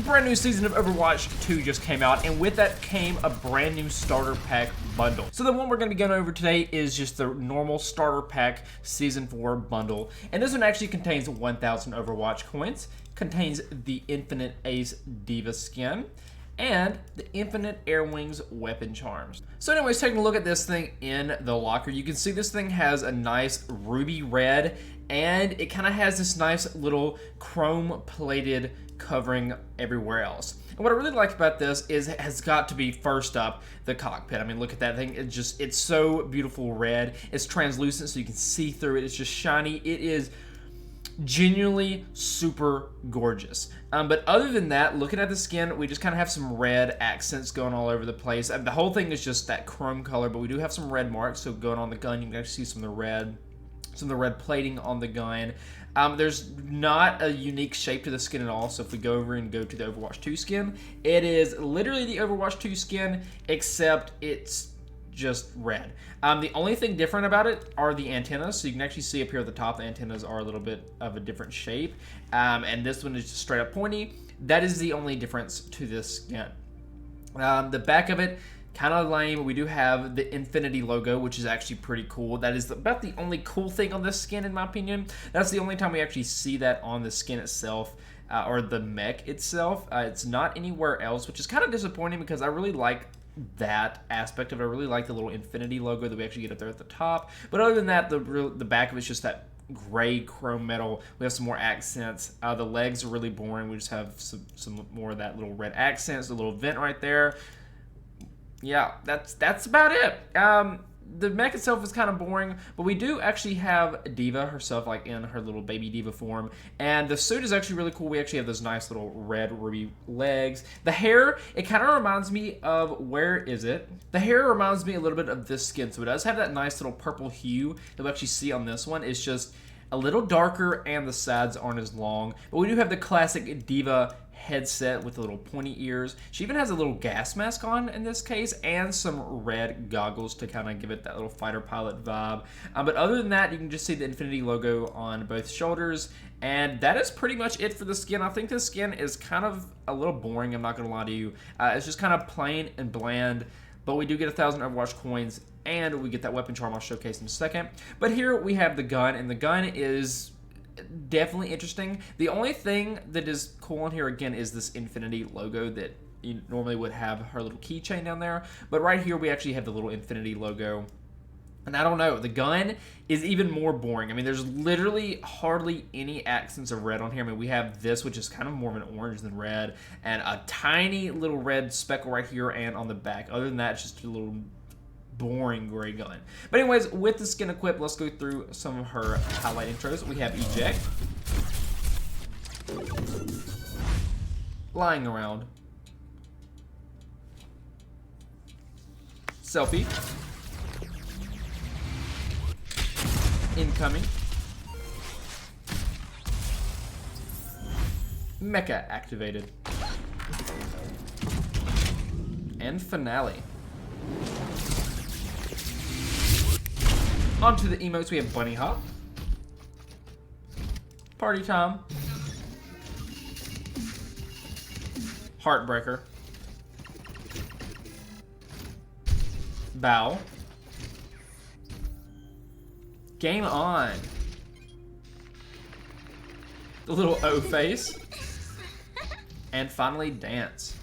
brand new season of Overwatch 2 just came out, and with that came a brand new starter pack bundle. So the one we're going to be going over today is just the normal starter pack season 4 bundle, and this one actually contains 1,000 Overwatch coins, contains the Infinite Ace D.Va skin, and the Infinite Air Wings weapon charms. So anyways, taking a look at this thing in the locker, you can see this thing has a nice ruby red, and it kind of has this nice little chrome plated covering everywhere else. And what I really like about this is it has got to be, first up, the cockpit. I mean, look at that thing. It's so beautiful red. It's translucent so you can see through it. It's just shiny. It is genuinely super gorgeous. But other than that, looking at the skin, we just kind of have some red accents going all over the place. The whole thing is just that chrome color, but we do have some red marks. So going on the gun, you can actually see some of the red plating on the gun. There's not a unique shape to the skin at all, so if we go over and go to the Overwatch 2 skin, it is literally the Overwatch 2 skin, except it's just red. The only thing different about it are the antennas, so you can actually see up here at the top, the antennas are a little bit of a different shape, and this one is just straight up pointy. That is the only difference to this skin. The back of it, kind of lame. We do have the Infinity logo, which is actually pretty cool. That is about the only cool thing on this skin, in my opinion. That's the only time we actually see that on the skin itself, or the mech itself. It's not anywhere else, which is kind of disappointing because I really like that aspect of it. I really like the little Infinity logo that we actually get up there at the top. But other than that, the back of it's just that gray chrome metal. We have some more accents. The legs are really boring. We just have some more of that little red accents, the little vent right there. Yeah, that's about it. The mech itself is kind of boring, but we do actually have D.Va herself, like in her little baby D.Va form, and the suit is actually really cool. We actually have those nice little red ruby legs. The hair, it kind of reminds me of, where is it? The hair reminds me a little bit of this skin, so it does have that nice little purple hue that we actually see on this one. It's just a little darker, and the sides aren't as long, but we do have the classic D.Va headset with the little pointy ears. She even has a little gas mask on in this case, and some red goggles to kind of give it that little fighter pilot vibe. But other than that, you can just see the Infinity logo on both shoulders, and that is pretty much it for the skin. I think this skin is kind of a little boring, I'm not gonna lie to you. It's just kind of plain and bland, but we do get 1,000 Overwatch coins, and we get that weapon charm I'll showcase in a second. But here we have the gun, and the gun is definitely interesting. The only thing that is cool in here, again, is this Infinity logo that you normally would have her little keychain down there. But right here, we actually have the little Infinity logo. And I don't know, the gun is even more boring. I mean, there's literally hardly any accents of red on here. I mean, we have this, which is kind of more of an orange than red, and a tiny little red speckle right here and on the back. Other than that, it's just a little boring gray gun. But anyways, with the skin equipped, let's go through some of her highlight intros. We have Eject, Lying Around, Selfie, Incoming, Mecha Activated, and Finale. Onto the emotes, we have Bunny Hop, Party Time, Heartbreaker, Bow, Game On, the little O face, and finally Dance.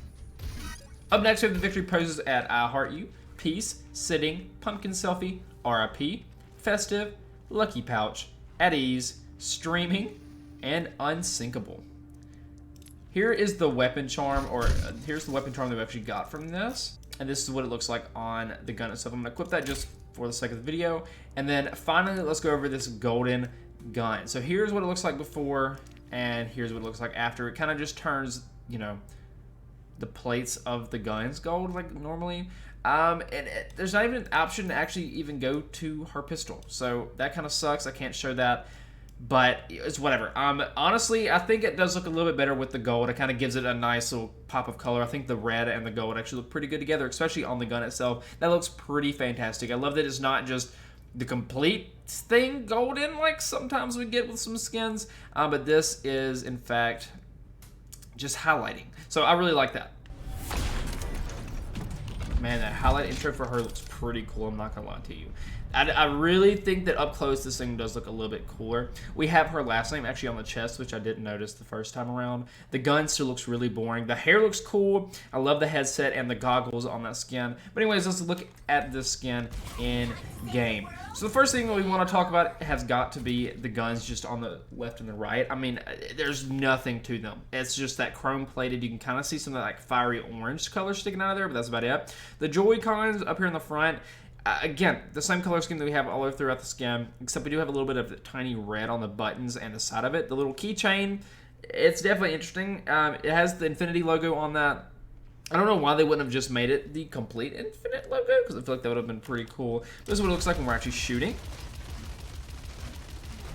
Up next, we have the victory poses at I Heart You, Peace, Sitting, Pumpkin Selfie, RIP, Festive, Lucky Pouch, At Ease, Streaming, and Unsinkable. Here is the weapon charm, or here's the weapon charm that we actually got from this. And this is what it looks like on the gun itself. I'm going to clip that just for the sake of the video. And then finally, let's go over this golden gun. So here's what it looks like before, and here's what it looks like after. It kind of just turns, you know, the plates of the guns gold like normally. There's not even an option to actually even go to her pistol, so that kind of sucks. I can't show that, but it's whatever. Honestly, I think it does look a little bit better with the gold. It kind of gives it a nice little pop of color. I think the red and the gold actually look pretty good together, especially on the gun itself. That looks pretty fantastic. I love that it's not just the complete thing golden like sometimes we get with some skins, but this is in fact just highlighting. So I really like that. Man, that highlight intro for her looks pretty cool, I'm not gonna lie to you. I really think that up close this thing does look a little bit cooler. We have her last name actually on the chest, which I didn't notice the first time around. The gun still looks really boring. The hair looks cool. I love the headset and the goggles on that skin. But anyways, let's look at this skin in game. So the first thing that we want to talk about has got to be the guns just on the left and the right. I mean, there's nothing to them. It's just that chrome plated. You can kind of see some of that like fiery orange color sticking out of there, but that's about it. The Joy-Cons up here in the front, again, the same color scheme that we have all over throughout the skin, except we do have a little bit of the tiny red on the buttons and the side of it. The little keychain, it's definitely interesting. It has the Infinity logo on that. I don't know why they wouldn't have just made it the complete Infinite logo, because I feel like that would have been pretty cool. This is what it looks like when we're actually shooting.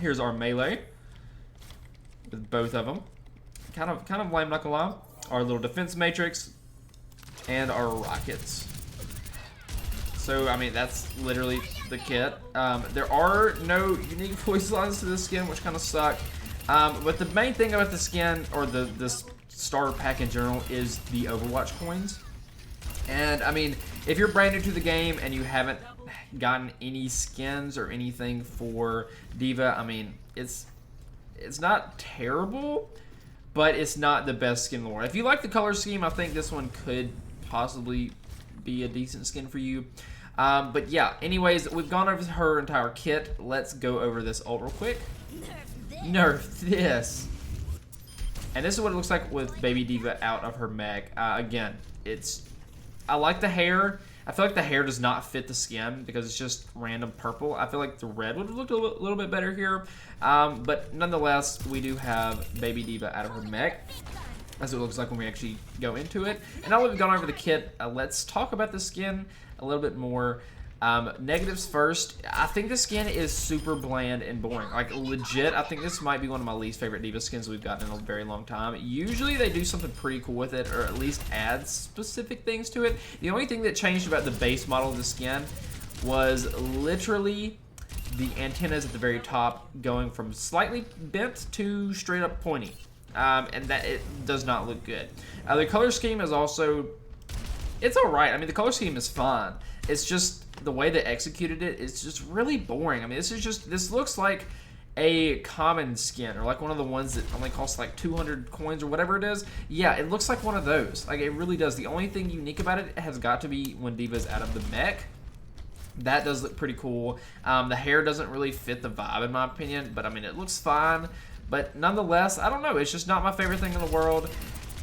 Here's our melee with both of them. Kind of lame, not gonna lie. Our little defense matrix and our rockets. So, I mean, that's literally the kit. There are no unique voice lines to this skin, which kind of suck. But the main thing about the skin, or this starter pack in general, is the Overwatch coins. And, I mean, if you're brand new to the game and you haven't gotten any skins or anything for D.Va, I mean, it's not terrible, but it's not the best skin in the world. If you like the color scheme, I think this one could possibly be a decent skin for you. But yeah, anyways, we've gone over her entire kit. Let's go over this ult real quick. Nerf this. And this is what it looks like with baby D.Va out of her mech. Again, I like the hair. I feel like the hair does not fit the skin because it's just random purple. I feel like the red would have looked a little bit better here. But nonetheless, we do have baby D.Va out of her mech. That's what it looks like when we actually go into it. And now that we've gone over the kit, let's talk about the skin a little bit more. Negatives first. I think the skin is super bland and boring. Like, legit, I think this might be one of my least favorite D.Va skins we've gotten in a very long time. Usually they do something pretty cool with it, or at least add specific things to it. The only thing that changed about the base model of the skin was literally the antennas at the very top going from slightly bent to straight up pointy. And that it does not look good. The color scheme is also, it's alright. I mean, the color scheme is fine. It's just the way they executed it is just really boring. I mean, this looks like a common skin, or like one of the ones that only costs like 200 coins or whatever it is. Yeah, it looks like one of those. Like, it really does. The only thing unique about it has got to be when D.Va's out of the mech. That does look pretty cool. The hair doesn't really fit the vibe in my opinion, but I mean, it looks fine. But nonetheless, I don't know. It's just not my favorite thing in the world.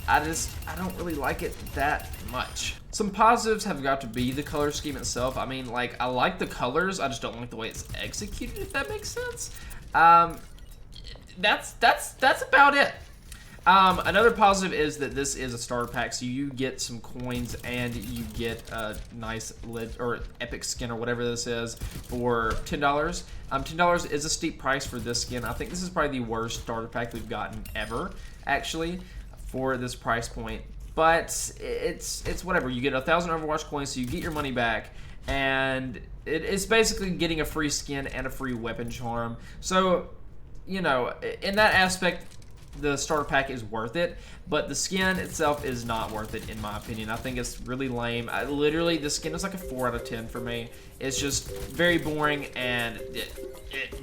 I don't really like it that much. Some positives have got to be the color scheme itself. I mean, like, I like the colors. I just don't like the way it's executed, if that makes sense. That's about it. Another positive is that this is a starter pack, so you get some coins and you get a nice epic skin or whatever this is for $10. $10 is a steep price for this skin. I think this is probably the worst starter pack we've gotten ever, actually, for this price point. But it's whatever. You get 1,000 Overwatch coins, so you get your money back, and it's basically getting a free skin and a free weapon charm. So, you know, in that aspect, the starter pack is worth it, but the skin itself is not worth it in my opinion. I think it's really lame. Literally, the skin is like a 4 out of 10 for me. It's just very boring and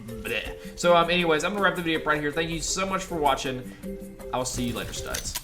bleh. So anyways, I'm gonna wrap the video up right here. Thank you so much for watching. I will see you later, studs.